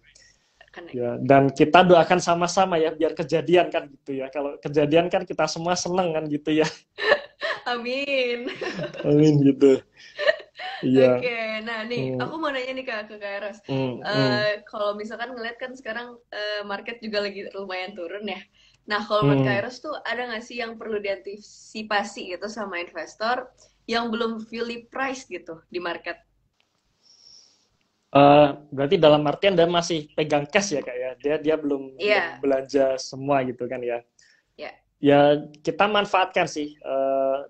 Kan Ya, dan kita doakan sama-sama ya biar kejadian kan gitu ya. Kalau kejadian kan kita semua seneng kan gitu ya. amin. Amin gitu. Iya. Oke, nah nih aku Hmm, mau nanya nih Kak, ke Kak Eros. hmm. Kalau misalkan ngeliat kan sekarang market juga lagi lumayan turun ya. Nah kalau menurut Kak Hmm. Eros tuh ada nggak sih yang perlu diantisipasi gitu sama investor yang belum fully price gitu di market? Berarti dalam artian dia masih pegang cash ya kak ya. Dia belum belum Iya, belanja semua gitu kan ya. ya. Ya kita manfaatkan sih.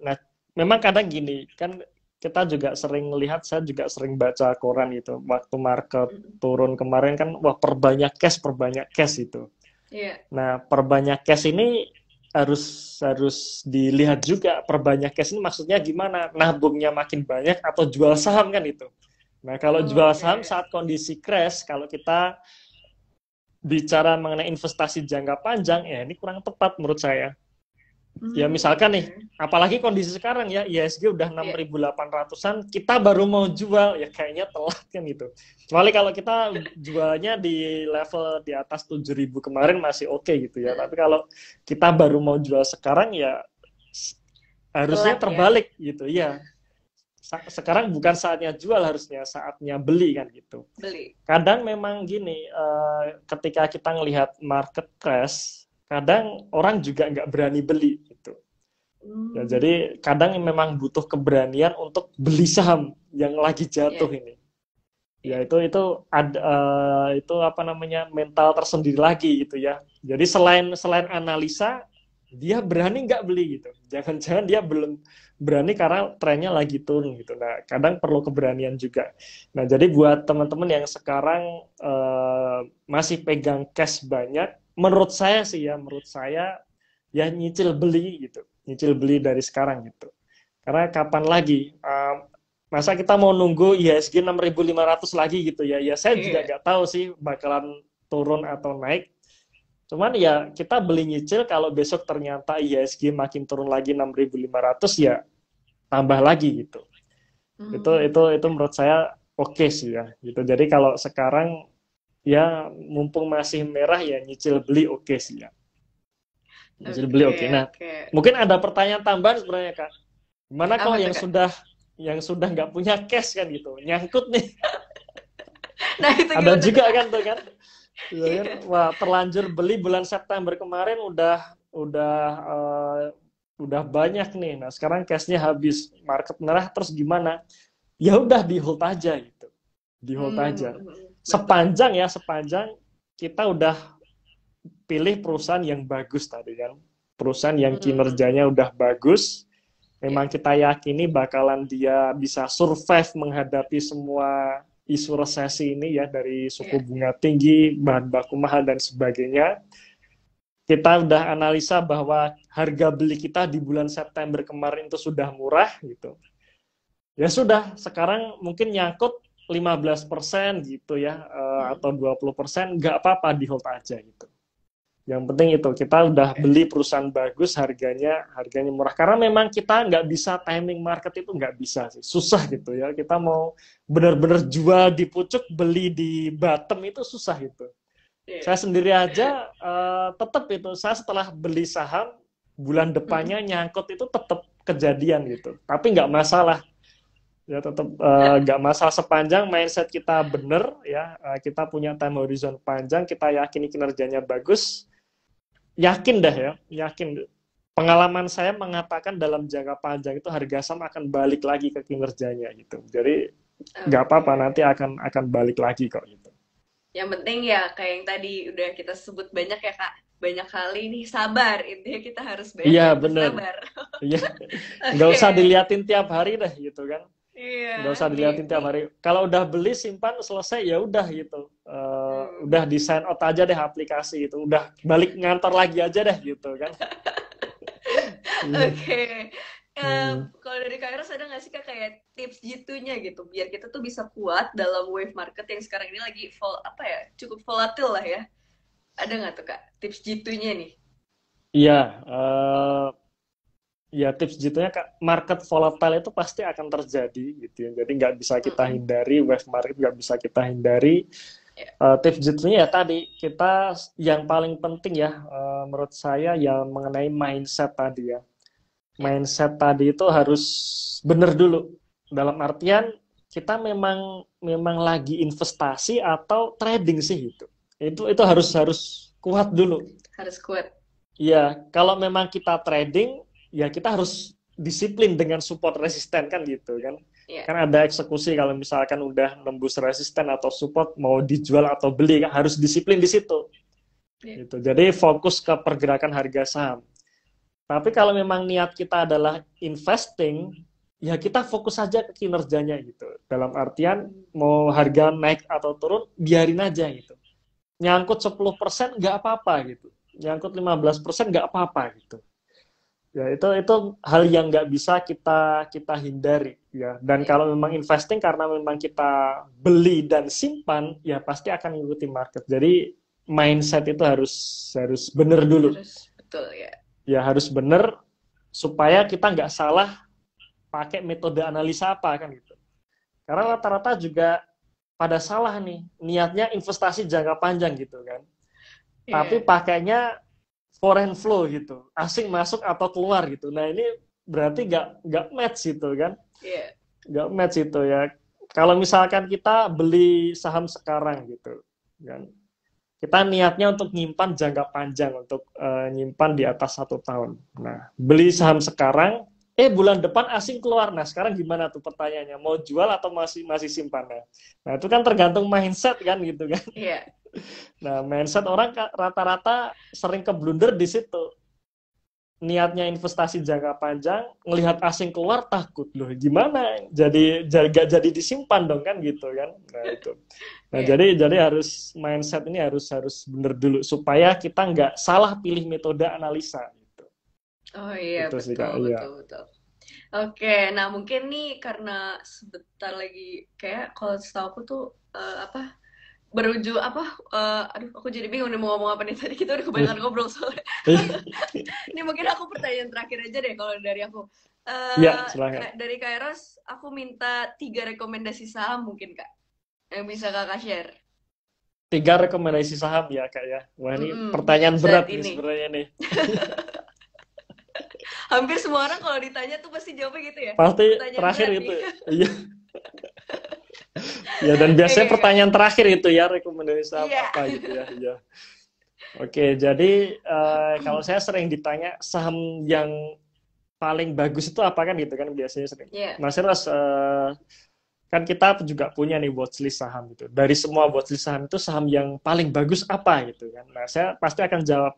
Nah, memang kadang gini kan kita juga sering lihat, saya juga sering baca koran itu. Waktu market Mm, turun kemarin kan, wah perbanyak cash itu. iya, Nah, perbanyak cash ini harus harus dilihat juga. Perbanyak cash ini maksudnya gimana? Nabungnya makin banyak atau jual saham kan itu. Nah, kalau jual oke. saham saat kondisi crash, kalau kita bicara mengenai investasi jangka panjang, ya ini kurang tepat menurut saya. Ya misalkan nih, Oke. apalagi kondisi sekarang ya, IHSG udah Iya, 6.800-an, kita baru mau jual, ya kayaknya telat kan gitu. Kecuali kalau kita jualnya di level di atas 7.000 kemarin masih oke gitu ya. Tapi kalau kita baru mau jual sekarang ya harusnya telat ya, terbalik gitu ya. Sekarang bukan saatnya jual, harusnya saatnya beli kan gitu. beli. Kadang memang gini, ketika kita ngelihat market crash, kadang orang juga nggak berani beli gitu. Ya, Hmm, jadi kadang memang butuh keberanian untuk beli saham yang lagi jatuh ya, ini. Ya ya. itu ada itu apa namanya mental tersendiri lagi gitu ya. Jadi selain selain analisa, dia berani nggak beli gitu. Jangan-jangan dia belum berani karena trennya lagi turun gitu. Nah kadang perlu keberanian juga. Nah jadi buat teman-teman yang sekarang masih pegang cash banyak, menurut saya ya nyicil beli gitu, nyicil beli dari sekarang gitu. Karena kapan lagi masa kita mau nunggu IHSG 6.500 lagi gitu ya. Ya saya juga Iya. nggak tahu sih bakalan turun atau naik. Cuman ya kita beli nyicil kalau besok ternyata IHSG makin turun lagi 6.500 ya tambah lagi gitu. Itu Ya. menurut saya oke sih ya gitu. Jadi kalau sekarang ya mumpung masih merah ya nyicil beli oke sih ya. Nyicil beli Oke, oke. Nah, oke. mungkin ada pertanyaan tambahan sebenarnya Kak. Gimana Apa kalau tuh, yang Kak? sudah nggak punya cash kan gitu, nyangkut nih. Nah, itu Ada gimana tuh, juga Kak? kan tuh kan. Ya kan, Iya. wah terlanjur beli bulan September kemarin udah uh, udah banyak nih. Nah sekarang cashnya habis, market merah terus gimana? Ya udah di hold aja gitu, di hold aja. Betul. Sepanjang kita udah pilih perusahaan yang bagus tadi kan, perusahaan yang Hmm, kinerjanya udah bagus. ya, Memang kita yakini bakalan dia bisa survive menghadapi semua isu resesi ini ya, dari suku ya. bunga tinggi, bahan baku mahal dan sebagainya. Kita udah analisa bahwa harga beli kita di bulan September kemarin itu sudah murah gitu. Ya sudah, sekarang mungkin nyangkut 15% gitu ya, Hmm, atau 20%, nggak apa-apa di hold aja gitu. Yang penting itu kita udah oke. beli perusahaan bagus, harganya murah. Karena memang kita nggak bisa timing market, itu nggak bisa sih, susah gitu ya. Kita mau benar-benar jual di pucuk, beli di bottom itu susah gitu. Saya Iya. sendiri aja tetap itu, saya setelah beli saham bulan Hmm, depannya nyangkut itu tetap kejadian gitu. Tapi nggak masalah ya, tetap nggak masalah sepanjang mindset kita bener ya, kita punya time horizon panjang, kita yakini kinerjanya bagus, yakin dah ya, yakin. Pengalaman saya mengatakan dalam jangka panjang itu harga saham akan balik lagi ke kinerjanya gitu. Jadi nggak apa-apa, oke. nanti akan balik lagi kok gitu. Yang penting ya kayak yang tadi udah kita sebut banyak ya, Kak. Banyak kali nih sabar. Intinya kita harus banyak Iya dan bener, bersabar. iya nggak usah Oke. diliatin tiap hari deh gitu kan. Iya, Nggak usah nih, diliatin tiap nih. hari. Kalau udah beli simpan selesai ya udah gitu. udah di sign out aja deh aplikasi itu, udah balik ngantor lagi aja deh gitu kan. Oke. Hmm. Kalau dari Kairos ada nggak sih Kak kayak tips jitunya gitu biar kita tuh bisa kuat dalam wave market yang sekarang ini lagi cukup volatil lah ya. Ada nggak tuh Kak tips jitunya nih? Iya, ya tips jitunya Kak, market volatile itu pasti akan terjadi gitu ya. Jadi nggak bisa kita Mm-mm. hindari, wave market nggak bisa kita hindari. Ya. Tips jitunya ya tadi, kita yang paling penting ya, menurut saya ya mengenai mindset tadi ya. Ya. Mindset tadi itu harus benar dulu. Dalam artian kita memang memang lagi investasi atau trading sih itu. Itu harus harus kuat dulu. Harus kuat. Ya, kalau memang kita trading, ya kita harus disiplin dengan support resisten kan gitu kan. Ya. Kan ada eksekusi kalau misalkan udah nembus resisten atau support mau dijual atau beli kan harus disiplin di situ. Ya. Gitu. Jadi fokus ke pergerakan harga saham. Tapi kalau memang niat kita adalah investing, ya kita fokus saja ke kinerjanya gitu. Dalam artian mau harga naik atau turun, biarin aja gitu. Nyangkut 10% nggak apa-apa gitu. Nyangkut 15% nggak apa-apa gitu. Ya itu hal yang nggak bisa kita kita hindari ya. Dan Ya. kalau memang investing karena memang kita beli dan simpan, ya pasti akan mengikuti market. Jadi mindset itu harus harus benar dulu. Harus betul ya. Ya harus benar supaya kita nggak salah pakai metode analisa apa kan gitu. Karena rata-rata juga pada salah nih, niatnya investasi jangka panjang gitu kan. Tapi Ya. pakainya foreign flow gitu, asing masuk atau keluar gitu. Nah ini berarti nggak match gitu kan, Ya. nggak match itu ya. Kalau misalkan kita beli saham sekarang gitu, kan, kita niatnya untuk nyimpan jangka panjang, untuk nyimpan di atas 1 tahun. Nah beli saham sekarang, bulan depan asing keluar. Nah sekarang gimana tuh pertanyaannya, mau jual atau masih masih simpan? Nah itu kan tergantung mindset kan gitu kan. Ya. Nah, mindset orang rata-rata sering keblunder di situ. Niatnya investasi jangka panjang, ngelihat asing keluar takut loh. Gimana? Gak jadi disimpan dong kan gitu kan. Nah, itu. Nah, Ya. jadi harus mindset ini harus harus bener dulu supaya kita nggak salah pilih metode analisa gitu. Oh iya Itu sih Kak. betul Iya. betul betul. Oke, nah mungkin nih karena sebentar lagi kayak kalau setahu aku tuh beruju aduh aku jadi bingung nih mau ngomong apa nih tadi kita udah kebanyakan ngobrol soalnya. Ini mungkin aku pertanyaan terakhir aja deh kalau dari aku. Iya, silakan. Dari Kak Eros, aku minta 3 rekomendasi saham mungkin Kak yang bisa Kakak share. 3 rekomendasi saham ya Kak ya. Wah ini pertanyaan Saat berat nih ini. sebenarnya nih. Hampir semua orang kalau ditanya tuh pasti jawabnya gitu ya. Pasti Pertanyaan terakhir berat itu. nih. Iya. Ya dan biasanya Oke, Kak. pertanyaan terakhir itu ya rekomendasi saham Iya. apa gitu ya. Iya. Oke, jadi kalau saya sering ditanya saham yang paling bagus itu apa kan gitu kan biasanya sering. Iya. Mas Ras, kan kita juga punya nih watchlist saham gitu. Dari semua watchlist saham itu saham yang paling bagus apa gitu kan. Nah, saya pasti akan jawab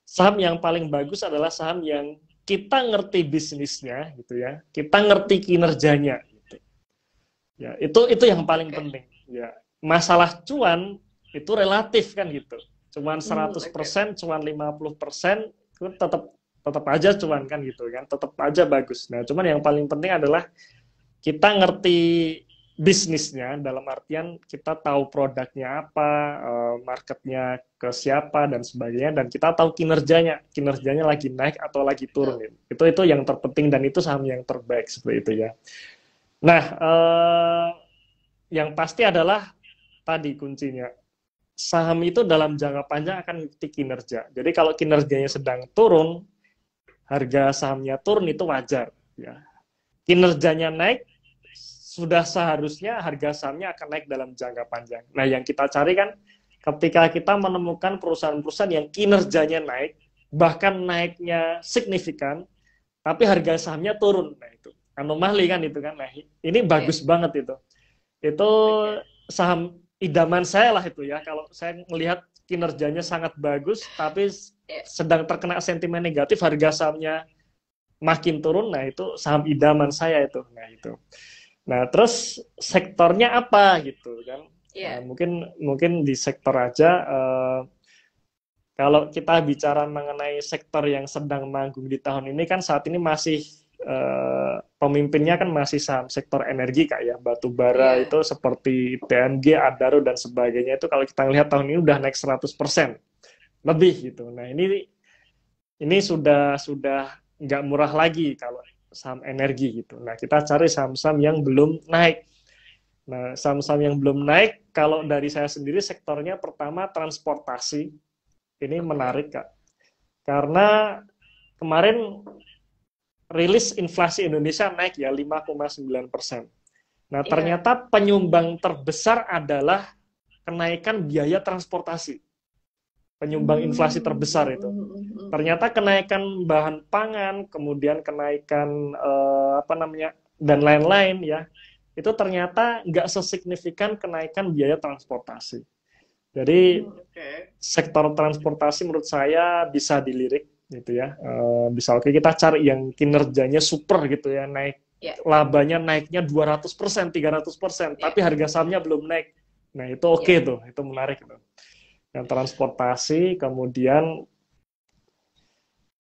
saham yang paling bagus adalah saham yang kita ngerti bisnisnya gitu ya. Kita ngerti kinerjanya gitu. Ya, itu yang paling penting. Ya, masalah cuan itu relatif kan gitu. Cuman 100%, cuman 50%, itu tetap aja cuan kan gitu kan. Tetap aja bagus. Nah, cuman yang paling penting adalah kita ngerti bisnisnya dalam artian kita tahu produknya apa, marketnya ke siapa dan sebagainya, dan kita tahu kinerjanya lagi naik atau lagi turun. Itu yang terpenting dan itu saham yang terbaik seperti itu ya. Nah, yang pasti adalah tadi kuncinya saham itu dalam jangka panjang akan mengikuti kinerja. Jadi kalau kinerjanya sedang turun, harga sahamnya turun itu wajar. Ya. Kinerjanya naik, sudah seharusnya harga sahamnya akan naik dalam jangka panjang. Nah, yang kita cari kan ketika kita menemukan perusahaan-perusahaan yang kinerjanya naik, bahkan naiknya signifikan, tapi harga sahamnya turun. Nah, itu anomali kan itu kan. Nah, ini bagus banget itu. Itu saham idaman saya lah itu ya. Kalau saya melihat kinerjanya sangat bagus, tapi sedang terkena sentimen negatif, harga sahamnya makin turun, nah itu saham idaman saya itu. Nah itu. Nah terus sektornya apa gitu kan? Nah, Iya. mungkin mungkin di sektor aja, kalau kita bicara mengenai sektor yang sedang manggung di tahun ini kan saat ini masih pemimpinnya kan masih saham sektor energi Kak ya, batu bara Iya. itu seperti TNG, Adaro dan sebagainya itu kalau kita lihat tahun ini udah naik 100% lebih gitu. Nah, ini sudah nggak murah lagi kalau saham energi gitu. Nah, kita cari saham-saham yang belum naik. Nah, saham-saham yang belum naik, kalau dari saya sendiri sektornya pertama transportasi. Ini Oke. menarik, Kak. Karena kemarin rilis inflasi Indonesia naik ya 5,9%. Nah, Iya. ternyata penyumbang terbesar adalah kenaikan biaya transportasi. Penyumbang inflasi terbesar itu. Ternyata kenaikan bahan pangan, kemudian kenaikan apa namanya dan lain-lain ya, itu ternyata nggak sesignifikan kenaikan biaya transportasi. Jadi Oke. sektor transportasi menurut saya bisa dilirik gitu ya. Bisa oke kita cari yang kinerjanya super gitu ya, naik Ya. labanya naiknya 200%, 300%, Ya. tapi harga sahamnya belum naik. Nah, itu oke Ya. tuh, itu menarik tuh. Yang transportasi, kemudian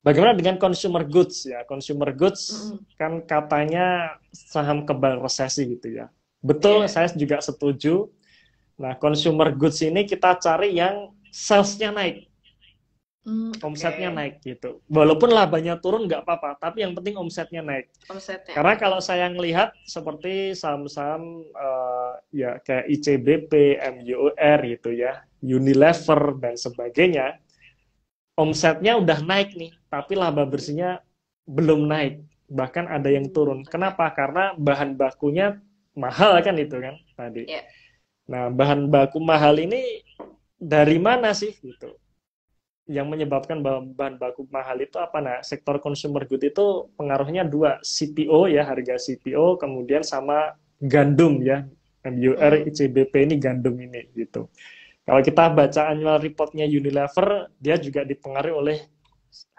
bagaimana dengan consumer goods ya? Consumer goods Mm-mm. kan katanya saham kebal resesi gitu ya. Betul, Iya. saya juga setuju. Nah, consumer goods ini kita cari yang salesnya naik, omsetnya Oke. naik gitu. Walaupun labanya turun nggak apa-apa, tapi yang penting omsetnya naik. Omsetnya. Karena kalau saya ngelihat seperti saham-saham ya kayak ICBP, MUR gitu ya, Unilever dan sebagainya, omsetnya udah naik nih, tapi laba bersihnya belum naik. Bahkan ada yang turun. Oke. Kenapa? Karena bahan bakunya mahal kan itu kan tadi. Ya. Nah, bahan baku mahal ini dari mana sih gitu? Yang menyebabkan bahan baku mahal itu apa? Nah, sektor consumer good itu pengaruhnya dua, CPO ya, harga CPO, kemudian sama gandum ya, MUR, Mm. ICBP ini gandum ini gitu. Kalau kita baca annual reportnya Unilever, dia juga dipengaruhi oleh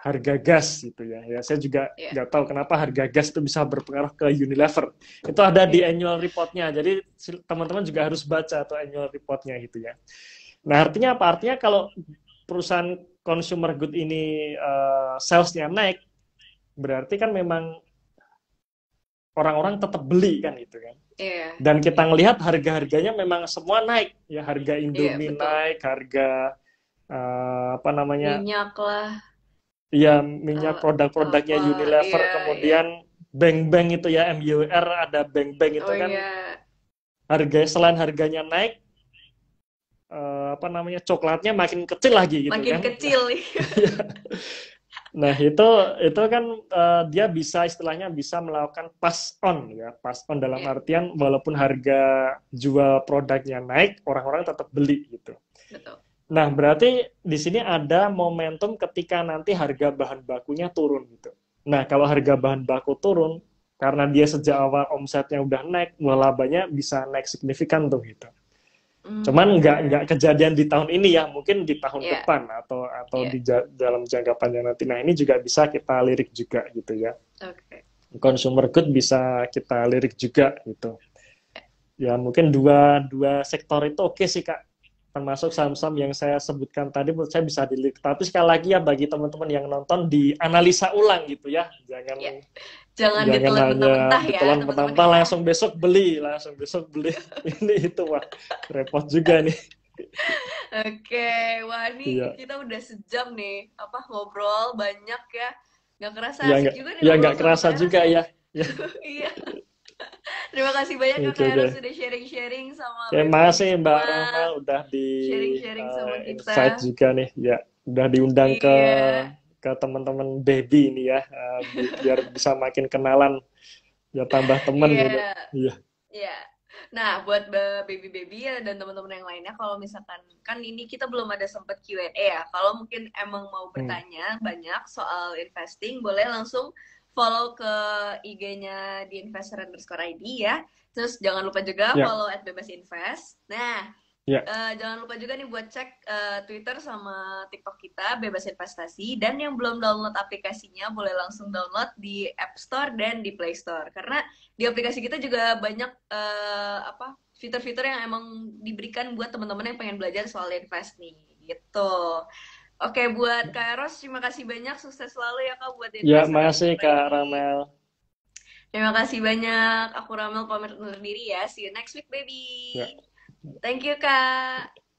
harga gas gitu ya. Ya saya juga Ya. nggak tahu kenapa harga gas itu bisa berpengaruh ke Unilever. Itu ada di Iya. annual reportnya. Jadi teman-teman juga harus baca atau annual reportnya gitu ya. Nah, artinya apa? Artinya kalau perusahaan consumer good ini salesnya naik, berarti kan memang orang-orang tetap beli kan itu kan. Iya. Dan kita ngelihat harga-harganya memang semua naik ya, harga Iya, Indomie betul. naik, harga apa namanya, Minyak lah. ya minyak produknya Apa. Unilever, Iya, iya. kemudian bank-bank itu ya MUR, ada bank-bank itu Oh kan iya. harga selain harganya naik, apa namanya coklatnya makin kecil lagi gitu Makin kan. Nah, kecil. nah itu kan dia bisa istilahnya bisa melakukan pass on ya, pass on dalam Iya, artian walaupun harga jual produknya naik, orang-orang tetap beli gitu. betul. Nah, berarti di sini ada momentum ketika nanti harga bahan bakunya turun gitu. Nah, kalau harga bahan baku turun, karena dia sejak awal omsetnya udah naik, wah labanya bisa naik signifikan tuh gitu. Cuman nggak Oke. kejadian di tahun ini ya, mungkin di tahun Iya, depan atau iya. di dalam jangka panjang nanti. Nah, ini juga bisa kita lirik juga gitu ya. Oke. Consumer good bisa kita lirik juga gitu. Ya mungkin dua dua sektor itu oke sih Kak, termasuk saham-saham yang saya sebutkan tadi menurut saya bisa dilirik. Tapi sekali lagi ya bagi teman-teman yang nonton dianalisa ulang gitu ya, Ya. jangan Jangan jangan ditelan hanya mentah-mentah ya, ditelan teman-teman mentah ya. langsung besok beli ini itu wah repot juga nih. Oke, wah ini Iya, kita udah sejam nih, apa ngobrol banyak ya. Nggak kerasa ya asik nggak juga nih ya ngobrol nggak sama kerasa Kak Eros juga ya. ya. Ya, Iya. Terima kasih banyak ya oke Kak oke. Eros sudah sharing-sharing sama Oke, baby-baby makasih Mbak semua. Rahma udah di Sharing-sharing sama invite kita. juga nih. Ya, udah diundang Iya. ke teman-teman baby ini ya, biar bisa makin kenalan, biar tambah temen gitu. Iya. Iya. Iya. Nah, buat baby-baby ya dan teman-teman yang lainnya, kalau misalkan kan ini kita belum ada sempat Q&A ya. Kalau mungkin emang mau Hmm. bertanya banyak soal investing, boleh langsung follow ke IG-nya di investor_id ya. Terus jangan lupa juga Ya, follow @bebasinvest. Nah, Ya, Jangan lupa juga nih buat cek Twitter sama TikTok kita Bebas Investasi, dan yang belum download aplikasinya boleh langsung download di App Store dan di Play Store, karena di aplikasi kita juga banyak apa fitur-fitur yang emang diberikan buat teman-teman yang pengen belajar soal invest nih gitu. Oke, buat Kak Eros, terima kasih banyak, sukses selalu ya Kak buat ya, investor yang makasih Kak baik. Ramel. Terima kasih banyak, aku Ramel pamit undur diri ya, see you next week baby. Ya. Thank you Kak.